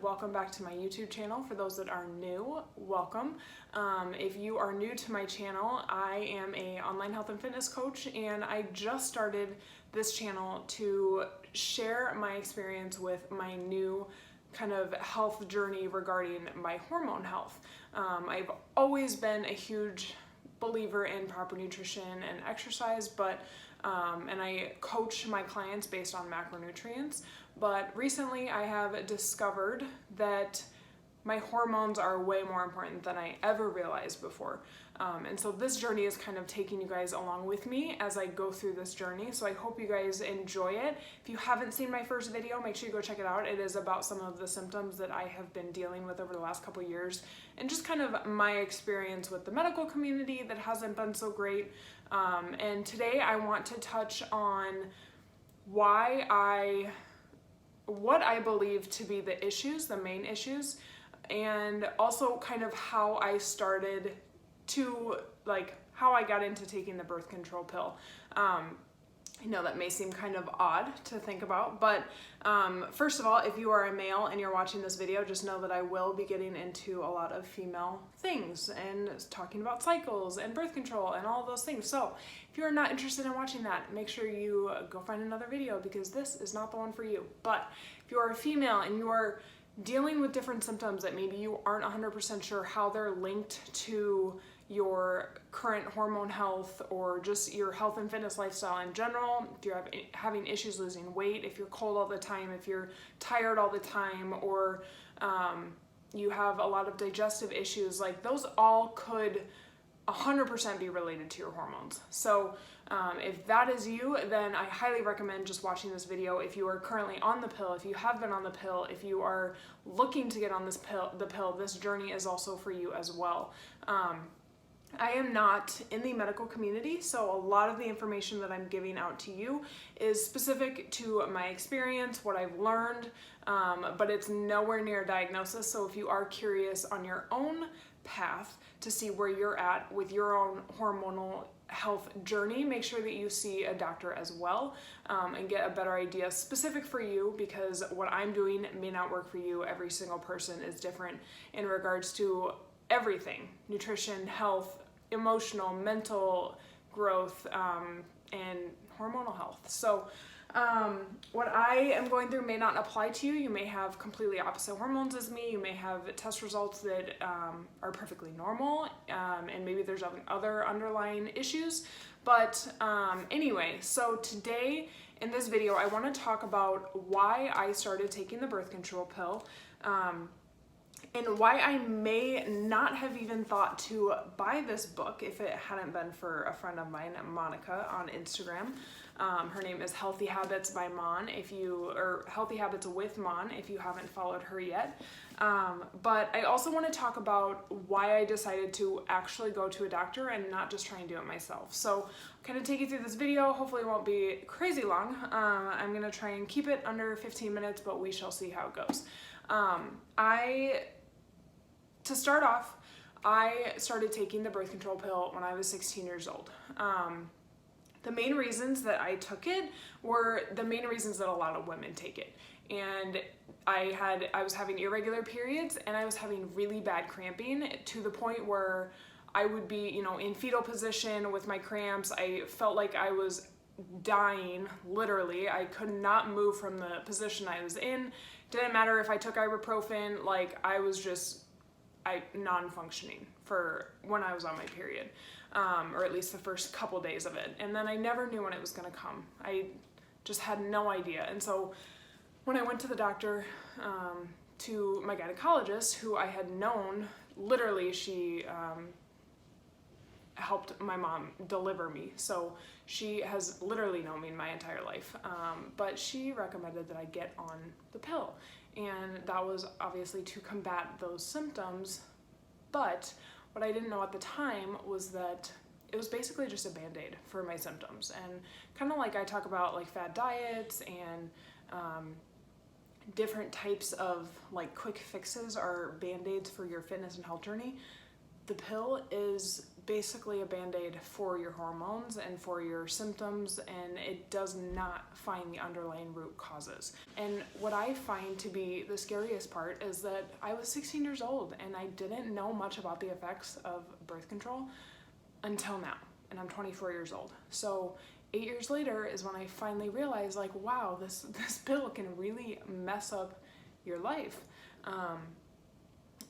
welcome back to my YouTube channel. For those that are new, welcome. If you are new to my channel, I am an online health and fitness coach, and I just started this channel to share my experience with my new kind of health journey regarding my hormone health. I've always been a huge believer in proper nutrition and exercise, but and I coach my clients based on macronutrients. But recently I have discovered that my hormones are way more important than I ever realized before. And so this journey is kind of taking you guys along with me as I go through this journey. So I hope you guys enjoy it. If you haven't seen my first video, make sure you go check it out. It is about some of the symptoms that I have been dealing with over the last couple of years and just kind of my experience with the medical community that hasn't been so great. And today I want to touch on what I believe to be the issues, the main issues, and also kind of how I started to, how I got into taking the birth control pill. I know that may seem kind of odd to think about, but first of all, if you are a male and you're watching this video, just know that I will be getting into a lot of female things and talking about cycles and birth control and all of those things. So if you are not interested in watching that, make sure you go find another video, because this is not the one for you. But if you are a female and you are dealing with different symptoms that maybe you aren't 100% sure how they're linked to your current hormone health or just your health and fitness lifestyle in general, if you're having issues losing weight, if you're cold all the time, if you're tired all the time, or you have a lot of digestive issues, like those all could 100% be related to your hormones. So if that is you, then I highly recommend just watching this video. If you are currently on the pill, if you have been on the pill, if you are looking to get on the pill, this journey is also for you as well. I am not in the medical community, so a lot of the information that I'm giving out to you is specific to my experience, what I've learned, but it's nowhere near a diagnosis. So if you are curious on your own path to see where you're at with your own hormonal health journey, make sure that you see a doctor as well, and get a better idea specific for you, because what I'm doing may not work for you. Every single person is different in regards to everything: nutrition, health, emotional, mental growth, and hormonal health. So what I am going through may not apply to you. You may have completely opposite hormones as me. You may have test results that are perfectly normal, and maybe there's other underlying issues. But anyway, so today in this video, I want to talk about why I started taking the birth control pill, and why I may not have even thought to buy this book if it hadn't been for a friend of mine, Monica, on Instagram. Her name is Healthy Habits by Mon, or Healthy Habits with Mon, if you haven't followed her yet. But I also want to talk about why I decided to actually go to a doctor and not just try and do it myself. So I'll kind of take you through this video. Hopefully it won't be crazy long. I'm going to try and keep it under 15 minutes, but we shall see how it goes. To start off, I started taking the birth control pill when I was 16 years old. The main reasons that I took it were the main reasons that a lot of women take it. And I was having irregular periods, and I was having really bad cramping to the point where I would be, in fetal position with my cramps. I felt like I was dying, literally. I could not move from the position I was in. Didn't matter if I took ibuprofen, I was just non-functioning for when I was on my period, or at least the first couple days of it. And then I never knew when it was going to come. I just had no idea. And so when I went to the doctor, to my gynecologist, who I had known, literally she helped my mom deliver me. So she has literally known me my entire life. But she recommended that I get on the pill. And that was obviously to combat those symptoms. But what I didn't know at the time was that it was basically just a Band-Aid for my symptoms. And kind of like I talk about fad diets and different types of quick fixes or Band-Aids for your fitness and health journey, the pill is basically a band-aid for your hormones and for your symptoms, and it does not find the underlying root causes. And what I find to be the scariest part is that I was 16 years old and I didn't know much about the effects of birth control until now, and I'm 24 years old. So 8 years later is when I finally realized, like, wow, this pill can really mess up your life.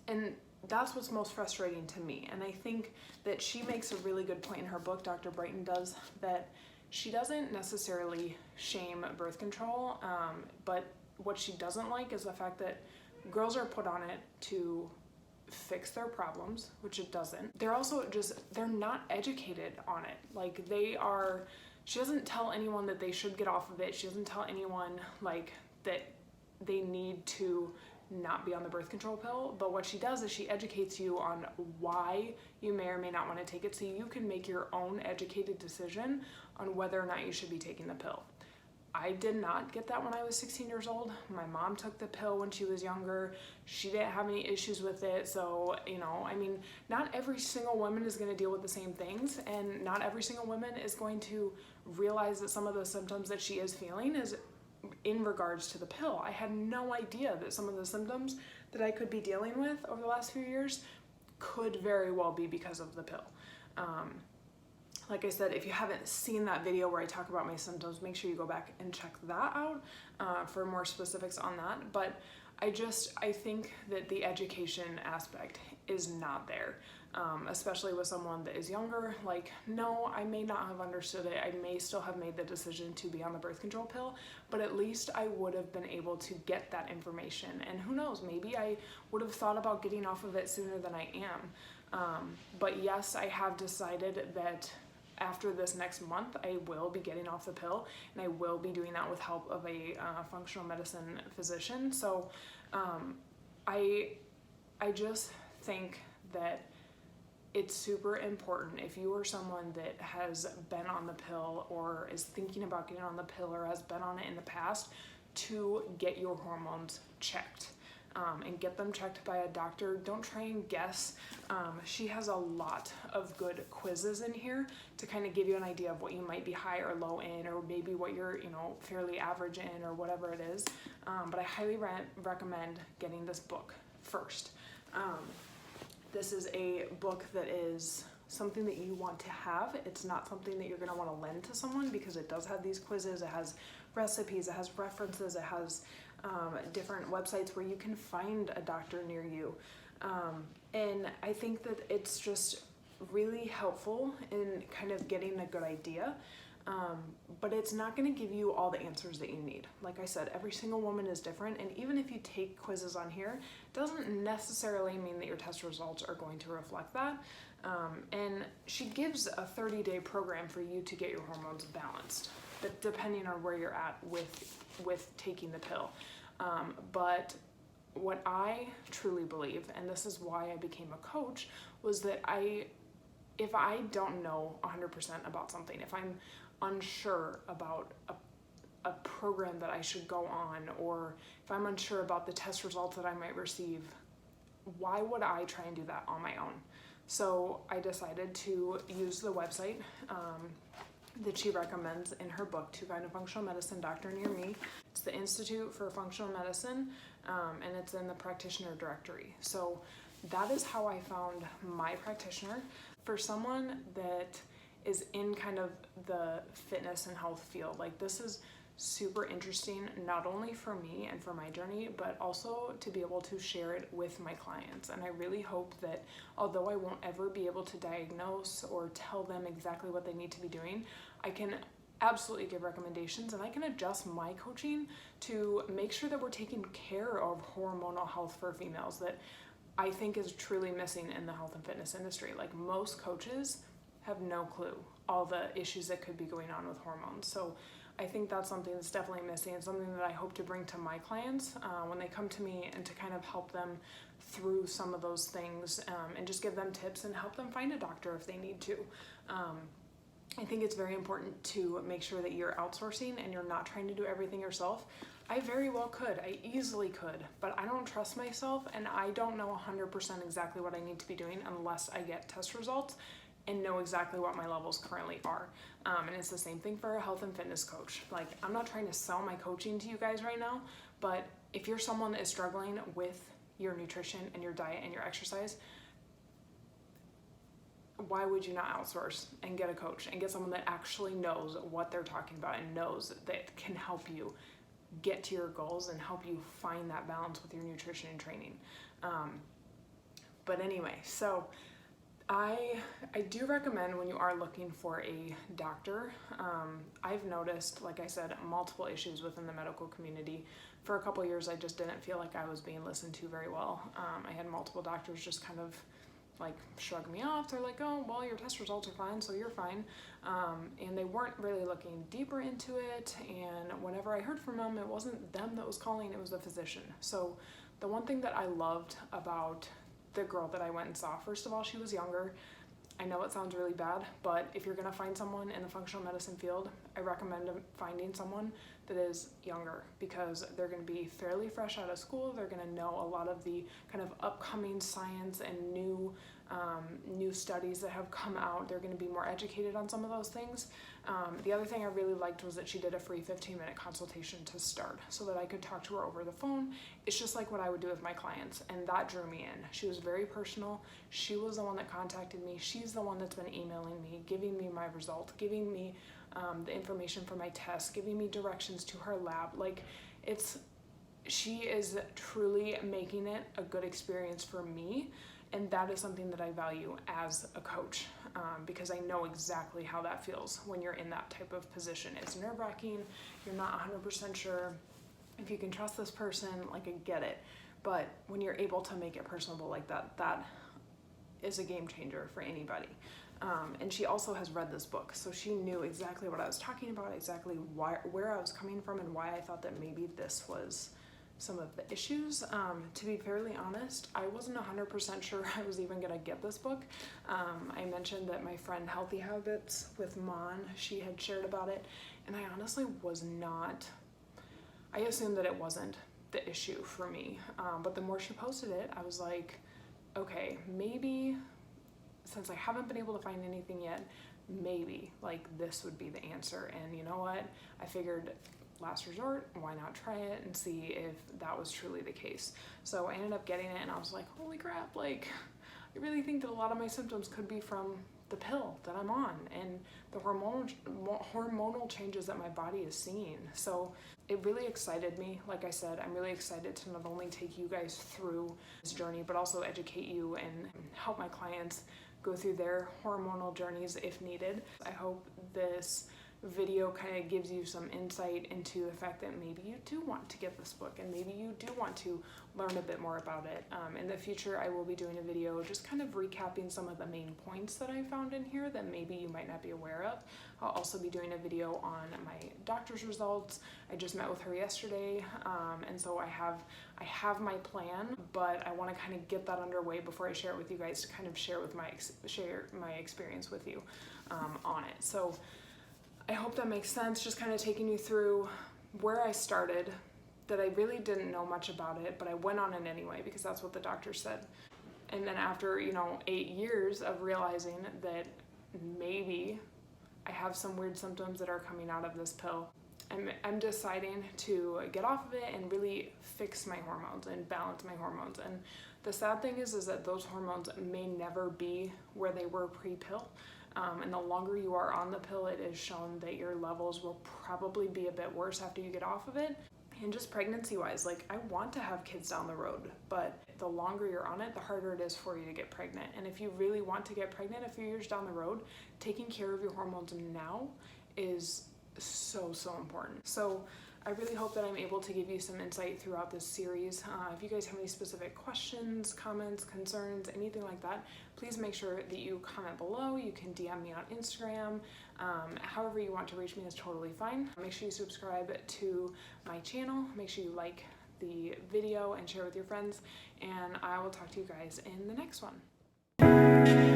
And that's what's most frustrating to me. And I think that she makes a really good point in her book, Dr. Brighton does, that she doesn't necessarily shame birth control, but what she doesn't like is the fact that girls are put on it to fix their problems, which it doesn't. They're also they're not educated on it. Like, she doesn't tell anyone that they should get off of it. She doesn't tell anyone like that they need to not be on the birth control pill, but what she does is she educates you on why you may or may not want to take it, so you can make your own educated decision on whether or not you should be taking the pill. I did not get that when I was 16 years old. My mom took the pill when she was younger. She didn't have any issues with it. So, I mean, not every single woman is going to deal with the same things, and not every single woman is going to realize that some of the symptoms that she is feeling is in regards to the pill. I had no idea that some of the symptoms that I could be dealing with over the last few years could very well be because of the pill. Like I said, if you haven't seen that video where I talk about my symptoms, make sure you go back and check that out for more specifics on that. But I think that the education aspect is not there, especially with someone that is younger. Like, no, I may not have understood it. I may still have made the decision to be on the birth control pill, but at least I would have been able to get that information. And who knows, maybe I would have thought about getting off of it sooner than I am. But yes, I have decided that after this next month, I will be getting off the pill, and I will be doing that with help of a functional medicine physician. So I just think that it's super important, if you are someone that has been on the pill or is thinking about getting on the pill or has been on it in the past, to get your hormones checked. And get them checked by a doctor. Don't try and guess. She has a lot of good quizzes in here to kind of give you an idea of what you might be high or low in, or maybe what you're, fairly average in, or whatever it is. But I highly recommend getting this book first. This is a book that is something that you want to have. It's not something that you're going to want to lend to someone, because it does have these quizzes, it has recipes, it has references, it has different websites where you can find a doctor near you. And I think that it's just really helpful in kind of getting a good idea. But it's not going to give you all the answers that you need. Like I said, every single woman is different, and even if you take quizzes on here, it doesn't necessarily mean that your test results are going to reflect that. And she gives a 30-day program for you to get your hormones balanced, but depending on where you're at with taking the pill. But what I truly believe, and this is why I became a coach, was that if I don't know 100% about something, if I'm unsure about a program that I should go on, or if I'm unsure about the test results that I might receive, why would I try and do that on my own? So I decided to use the website that she recommends in her book, To Find a Functional Medicine Doctor Near Me. It's the Institute for Functional Medicine, and it's in the practitioner directory. So that is how I found my practitioner. For someone that is in kind of the fitness and health field, like, this is super interesting, not only for me and for my journey, but also to be able to share it with my clients. And I really hope that, although I won't ever be able to diagnose or tell them exactly what they need to be doing, I can absolutely give recommendations, and I can adjust my coaching to make sure that we're taking care of hormonal health for females that I think is truly missing in the health and fitness industry. Like, most coaches have no clue all the issues that could be going on with hormones. So I think that's something that's definitely missing, and something that I hope to bring to my clients when they come to me, and to kind of help them through some of those things, and just give them tips and help them find a doctor if they need to. I think it's very important to make sure that you're outsourcing and you're not trying to do everything yourself. I very well could, I easily could, but I don't trust myself, and I don't know 100% exactly what I need to be doing unless I get test results and know exactly what my levels currently are. And it's the same thing for a health and fitness coach. Like, I'm not trying to sell my coaching to you guys right now, but if you're someone that is struggling with your nutrition and your diet and your exercise, why would you not outsource and get a coach and get someone that actually knows what they're talking about and knows that can help you get to your goals and help you find that balance with your nutrition and training? But anyway, so I do recommend when you are looking for a doctor. I've noticed, like I said, multiple issues within the medical community. For a couple years, I just didn't feel like I was being listened to very well. I had multiple doctors just kind of like shrug me off. They're like, oh, well, your test results are fine, so you're fine. And they weren't really looking deeper into it. And whenever I heard from them, it wasn't them that was calling, it was the physician. So the one thing that I loved about the girl that I went and saw, first of all, she was younger. I know it sounds really bad, but if you're gonna find someone in the functional medicine field, I recommend finding someone that is younger, because they're gonna be fairly fresh out of school. They're gonna know a lot of the kind of upcoming science and new studies that have come out. They're gonna be more educated on some of those things. The other thing I really liked was that she did a free 15-minute consultation to start, so that I could talk to her over the phone. It's just like what I would do with my clients, and that drew me in. She was very personal. She was the one that contacted me. She's the one that's been emailing me, giving me my result, giving me the information for my tests, giving me directions to her lab. Like, she is truly making it a good experience for me. And that is something that I value as a coach, because I know exactly how that feels when you're in that type of position. It's nerve-wracking. You're not 100% sure if you can trust this person. Like, I get it. But when you're able to make it personable like that, that is a game changer for anybody. And she also has read this book, so she knew exactly what I was talking about, exactly where I was coming from, and why I thought that maybe this was some of the issues. To be fairly honest, I wasn't 100% sure I was even gonna get this book. I mentioned that my friend Healthy Habits with Mon, she had shared about it, and I honestly was not, I assumed that it wasn't the issue for me. But the more she posted it, I was like, okay, maybe since I haven't been able to find anything yet, maybe like this would be the answer. And you know what? I figured, last resort, why not try it and see if that was truly the case. So I ended up getting it, and I was like, holy crap, like, I really think that a lot of my symptoms could be from the pill that I'm on and the hormonal changes that my body is seeing. So it really excited me. Like I said, I'm really excited to not only take you guys through this journey, but also educate you and help my clients go through their hormonal journeys if needed. I hope this video kind of gives you some insight into the fact that maybe you do want to get this book, and maybe you do want to learn a bit more about it. In the future, I will be doing a video just kind of recapping some of the main points that I found in here that maybe you might not be aware of. I'll also be doing a video on my doctor's results. I just met with her yesterday, and so I have my plan, but I want to kind of get that underway before I share it with you guys, to kind of share my experience with you on it. So I hope that makes sense, just kind of taking you through where I started, that I really didn't know much about it, but I went on it anyway because that's what the doctor said. And then after, 8 years of realizing that maybe I have some weird symptoms that are coming out of this pill, I'm deciding to get off of it and really fix my hormones and balance my hormones. And the sad thing is that those hormones may never be where they were pre-pill. And the longer you are on the pill, it is shown that your levels will probably be a bit worse after you get off of it. And just pregnancy-wise, like, I want to have kids down the road, but the longer you're on it, the harder it is for you to get pregnant. And if you really want to get pregnant a few years down the road, taking care of your hormones now is so important. So I really hope that I'm able to give you some insight throughout this series. If you guys have any specific questions, comments, concerns, anything like that, please make sure that you comment below. You can DM me on Instagram. However you want to reach me is totally fine. Make sure you subscribe to my channel. Make sure you like the video and share with your friends. And I will talk to you guys in the next one.